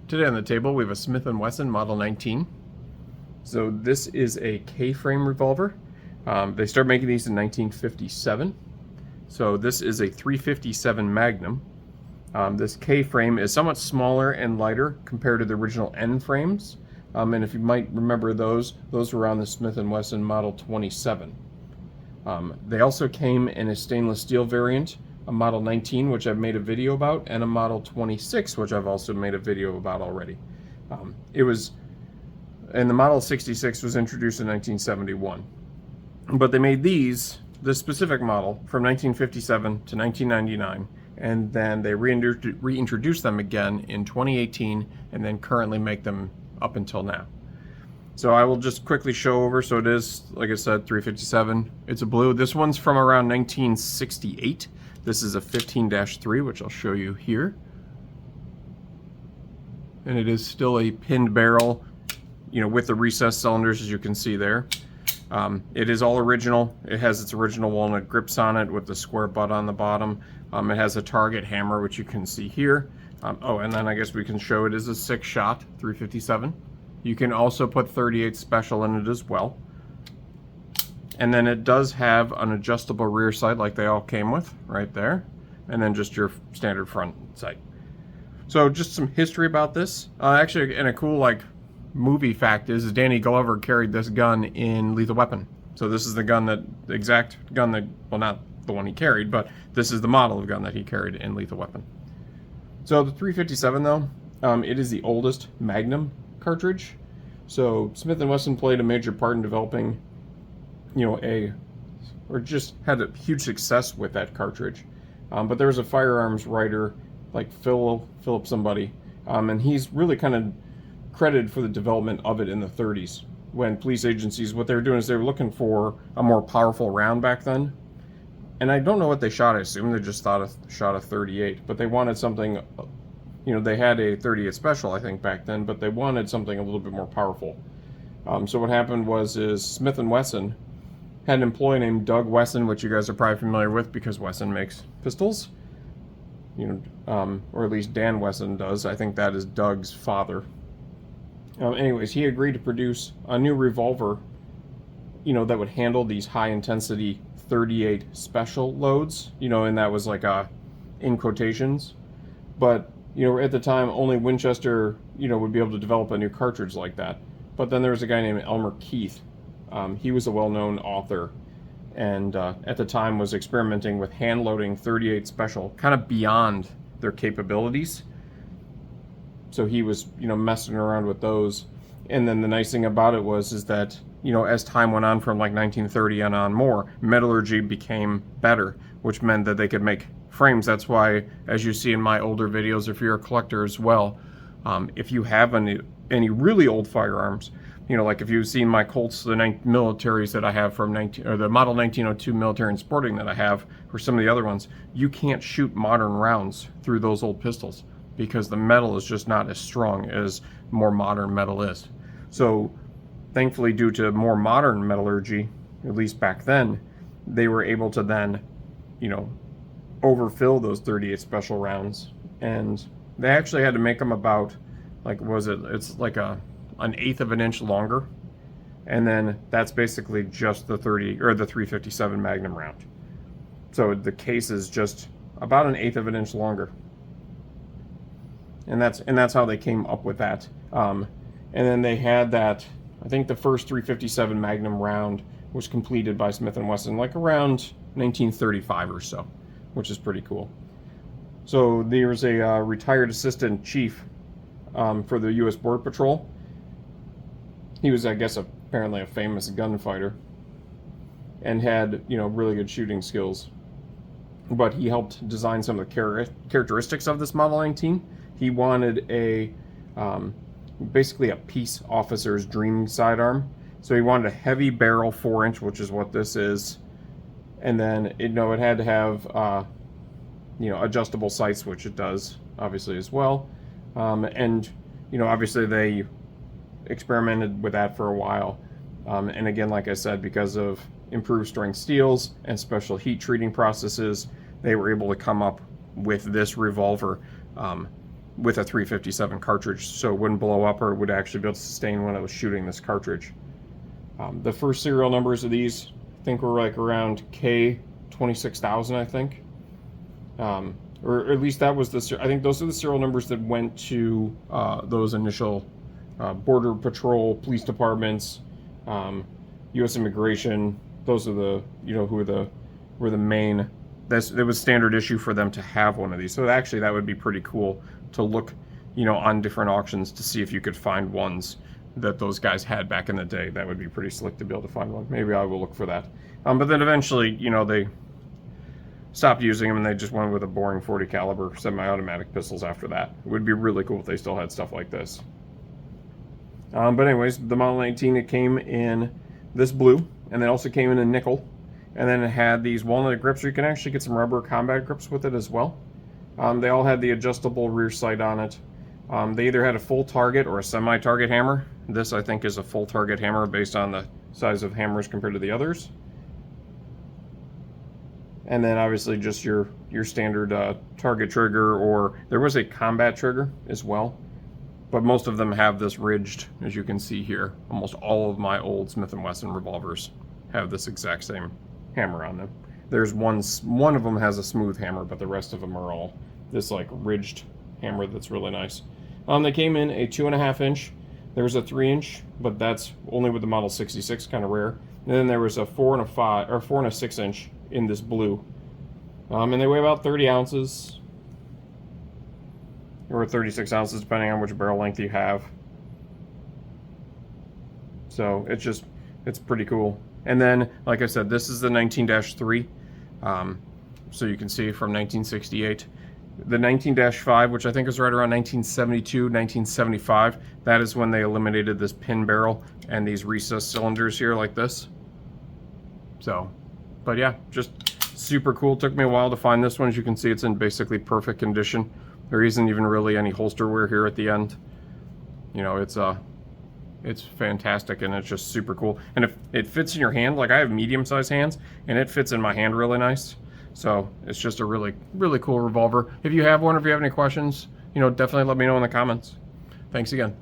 Today on the table we have a Smith and Wesson Model 19. So this is a K-frame revolver. They started making these in 1957. So this is a 357 Magnum. This K-frame is somewhat smaller and lighter compared to the original N frames. And if you might remember those were on the Smith and Wesson Model 27. They also came in a stainless steel variant, a Model 19, which I've made a video about, and a Model 26, which I've also made a video about already. And the Model 66 was introduced in 1971. But they made this specific model from 1957 to 1999, and then they reintroduced them again in 2018, and then currently make them up until now. So I will just quickly show over. So it is, like I said, 357. It's a blue. This one's from around 1968. This is a 15-3, which I'll show you here. And it is still a pinned barrel, with the recessed cylinders, as you can see there. It is all original. It has its original walnut grips on it with the square butt on the bottom. It has a target hammer, which you can see here. And then I guess we can show it is a 6-shot 357. You can also put 38 special in it as well. And then it does have an adjustable rear sight like they all came with right there. And then just your standard front sight. So just some history about this. Actually, and a cool movie fact is Danny Glover carried this gun in Lethal Weapon. So this is the exact gun that, well, not the one he carried, but this is the model of gun that he carried in Lethal Weapon. So the 357 though, it is the oldest Magnum cartridge. So Smith and Wesson played a major part in developing, just had a huge success with that cartridge. But there was a firearms writer like Philip somebody, and he's really kind of credited for the development of it in the 30s, when police agencies, what they were doing is they were looking for a more powerful round back then. And I don't know what they shot. I assume they just shot a 38, but they wanted something, they had a 38 special, I think, back then, but they wanted something a little bit more powerful. So what happened is Smith and Wesson had an employee named Doug Wesson, which you guys are probably familiar with because Wesson makes pistols, or at least Dan Wesson does. I think that is Doug's father. Anyways, he agreed to produce a new revolver, that would handle these high-intensity 38 special loads, and that was in quotations. But, at the time, only Winchester, would be able to develop a new cartridge like that. But then there was a guy named Elmer Keith. He was a well-known author, and at the time was experimenting with hand-loading 38 special, kind of beyond their capabilities. So he was, messing around with those. And then the nice thing about it is that, as time went on from 1930 and on more, metallurgy became better, which meant that they could make frames. That's why, as you see in my older videos, if you're a collector as well, if you have any really old firearms, like if you've seen my Colts, the militaries that I have from the Model 1902 military and sporting that I have, or some of the other ones, you can't shoot modern rounds through those old pistols, because the metal is just not as strong as more modern metal is. So thankfully, due to more modern metallurgy, at least back then, they were able to then, overfill those 38 special rounds. And they actually had to make them about, it's like an 1/8 of an inch longer. And then that's basically just the 357 Magnum round. So the case is just about 1/8 of an inch longer. And that's how they came up with that. And then they had that, I think the first 357 Magnum round was completed by Smith and Wesson around 1935 or so, which is pretty cool. So there's a retired assistant chief for the U.S. Border Patrol. He was, I guess, apparently a famous gunfighter and had, really good shooting skills. But he helped design some of the characteristics of this Model 19. He wanted basically a peace officer's dream sidearm. So he wanted a heavy barrel 4-inch, which is what this is. And then, it had to have, adjustable sights, which it does, obviously, as well. And, obviously they experimented with that for a while. And again, like I said, because of improved strength steels and special heat treating processes, they were able to come up with this revolver with a 357 cartridge, so it wouldn't blow up, or it would actually be able to sustain when I was shooting this cartridge. The first serial numbers of these, I think, were like around K26000, I think. Or at least that was I think those are the serial numbers that went to those initial Border Patrol, police departments, U.S. Immigration. Those are the, who were the main. It was standard issue for them to have one of these. So actually, that would be pretty cool to look, on different auctions to see if you could find ones that those guys had back in the day. That would be pretty slick to be able to find one. Maybe I will look for that. But then eventually, they stopped using them and they just went with a boring 40 caliber semi-automatic pistols after that. It would be really cool if they still had stuff like this. But anyways, the Model 19, it came in this blue, and it also came in a nickel, and then it had these walnut grips, or you can actually get some rubber combat grips with it as well. They all had the adjustable rear sight on it. They either had a full target or a semi-target hammer. This, I think, is a full target hammer based on the size of hammers compared to the others. And then obviously just your standard target trigger, or there was a combat trigger as well. But most of them have this ridged, as you can see here. Almost all of my old Smith and Wesson revolvers have this exact same hammer on them. There's one of them has a smooth hammer, but the rest of them are all this like ridged hammer that's really nice. They came in a 2.5 inch. There's a 3 inch, but that's only with the Model 66, kind of rare. And then there was a 4 and a 5 or 4 and a 6 inch in this blue. And they weigh about 30 ounces. Or 36 ounces, depending on which barrel length you have. So it's pretty cool. And then, like I said, this is the 19-3. So you can see from 1968. The 19-5, which I think is right around 1972, 1975, that is when they eliminated this pin barrel and these recessed cylinders here like this. So, but yeah, just super cool. Took me a while to find this one. As you can see, it's in basically perfect condition. There isn't even really any holster wear here at the end. It's fantastic, and it's just super cool. And if it fits in your hand, like I have medium-sized hands, and it fits in my hand really nice. So it's just a really, really cool revolver. If you have one, or if you have any questions, definitely let me know in the comments. Thanks again.